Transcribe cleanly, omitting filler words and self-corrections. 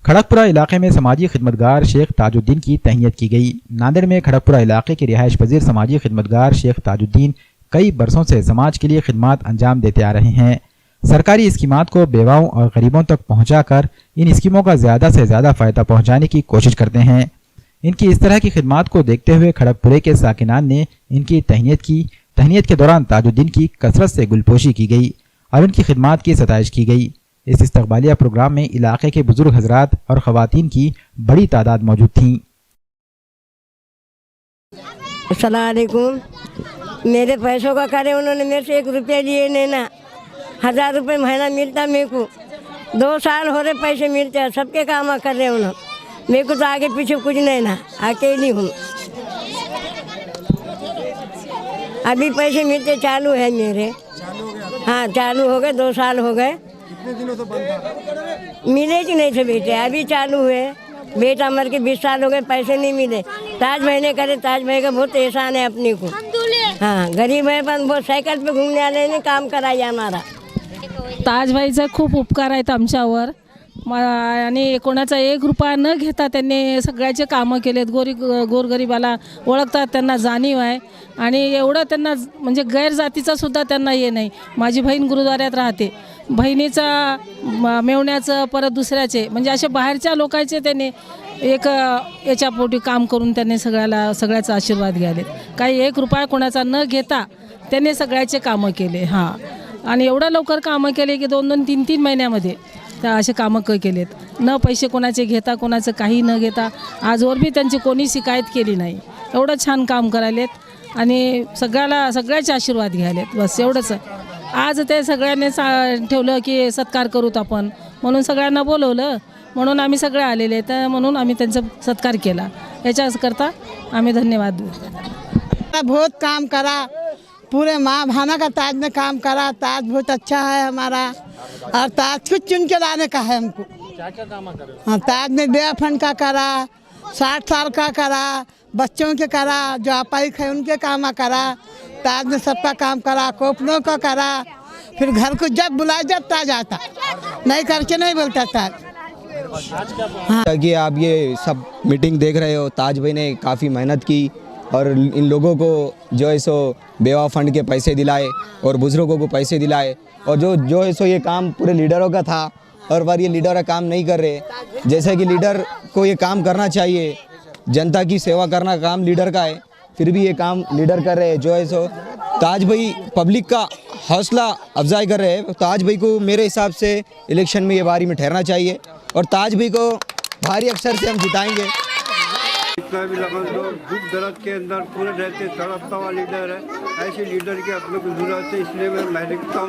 खड़गपुरा इलाके में समाजी खिदमतगार शेख ताजुद्दीन की तहनीत की गई। नांदेड़ में खड़गपुरा इलाके के रिहाइश पजीर समाजी खिदमतगार शेख ताजुद्दीन कई बरसों से समाज के लिए खिदमत अंजाम देते आ रहे हैं। सरकारी स्कीमात को बेवाओं और गरीबों तक पहुंचाकर इन स्कीमों का ज़्यादा से ज़्यादा फ़ायदा पहुंचाने की कोशिश करते हैं। इनकी इस तरह की खिदमत को देखते हुए खड़गपुरे के साकिनान ने इनकी तहनीत की। तहनीत के दौरान ताजुद्दीन की कसरत से गुलपोशी की गई और इनकी खिदमत की सताइश की गई। इस इस्तकबालिया प्रोग्राम में इलाके के बुजुर्ग हजरात और ख़वातीन की बड़ी तादाद मौजूद थीं। अस्सलाम वालेकुम। मेरे पैसों का करे उन्होंने मेरे से 1 रुपया लिए नहीं ना। 1000 रुपये महीना मिलता मेरे को। 2 साल हो रहे पैसे मिलते हैं, सबके काम कर रहे उन्होंने। मेरे को तो आगे पीछे कुछ नहीं ना, अकेली हूँ। अभी पैसे मिलते चालू है मेरे। हाँ चालू हो गए, 2 साल हो गए। कितने दिनों से बंद था? मिले कि नहीं थे बेटे, अभी चालू हुए। बेटा मर के 20 साल हो गए, पैसे नहीं मिले। ताज भाई ने करे, ताज भाई का बहुत एहसान है अपने को। हाँ गरीब है पण बहुत सायकल पे घूमने आले ने काम कराया हमारा। ताजबाईचा खूप उपकार आहेत आमच्यावर आणि कोणाचा 1 रुपया न घेता त्यांनी सगळ्याचे कामं केलेत। गोरगरिबाला ओळखतात, त्यांना जाणीव आहे आणि एवढं त्यांना म्हणजे गैरजातीचा सुद्धा त्यांना हे नाही। माझी बहीण गुरुद्वाऱ्यात राहते, बहिणीचा मेवण्याचं परत दुसऱ्याचे म्हणजे असे बाहेरच्या लोकांचे त्यांनी एक याच्या पोटी काम करून त्यांनी सगळ्याचा आशीर्वाद घ्याले। काही 1 रुपया कोणाचा न घेता त्यांनी सगळ्याचे कामं केले। हां आणि एवढं लवकर कामं केले की 2-2, 3-3 महिन्यामध्ये त्या असे कामं केलेत। न पैसे कोणाचे घेता, कोणाचं काही न घेता आजवर बी त्यांची कोणी शिकायत केली नाही। एवढं छान काम करायलेत आणि सगळ्याचे आशीर्वाद घ्यायलेत। बस एवढंच। आज ते सगळ्यांनी ठेवलं की सत्कार करूत आपण, म्हणून सगळ्यांना बोलवलं, म्हणून आम्ही सगळे आलेले तर म्हणून आम्ही त्यांचा सत्कार केला। याच्याकरता आम्ही धन्यवाद देतो। बहुत काम करा, पूरे माँ भाना का ताज में काम करा। ताज बहुत अच्छा है हमारा और ताज कुछ चुन के लाने का है हमको। क्या क्या काम करे? हाँ ताज में बेवा फंड का करा, 60 साल का करा, बच्चों के करा, जो अपाहिज है उनके काम करा। ताज में सबका काम करा, कोपनों का करा। फिर घर को जब बुलाए जब ताज आता, नहीं करके नहीं बोलता ताज। हाँ कि आप ये सब मीटिंग देख रहे हो, ताज भाई ने काफ़ी मेहनत की और इन लोगों को जो है सो बेवा फंड के पैसे दिलाए और बुजुर्गों को पैसे दिलाए। और जो है सो ये काम पूरे लीडरों का था और पर ये लीडर काम नहीं कर रहे। जैसे कि लीडर को ये काम करना चाहिए, जनता की सेवा करना काम लीडर का है, फिर भी ये काम लीडर कर रहे हैं। जो है सो ताज भाई पब्लिक का हौसला अफजाई कर रहे हैं। ताज भाई को मेरे हिसाब से इलेक्शन में ये बारी में ठहरना चाहिए और ताज भाई को भारी अक्षर से हम जिताएंगे। इतना भी लगन दो, दुख दर्द के अंदर पूरे रहते, तड़पता हुआ लीडर है। ऐसे लीडर की अपने को जरूरत है, इसलिए मैं लिखता हूँ।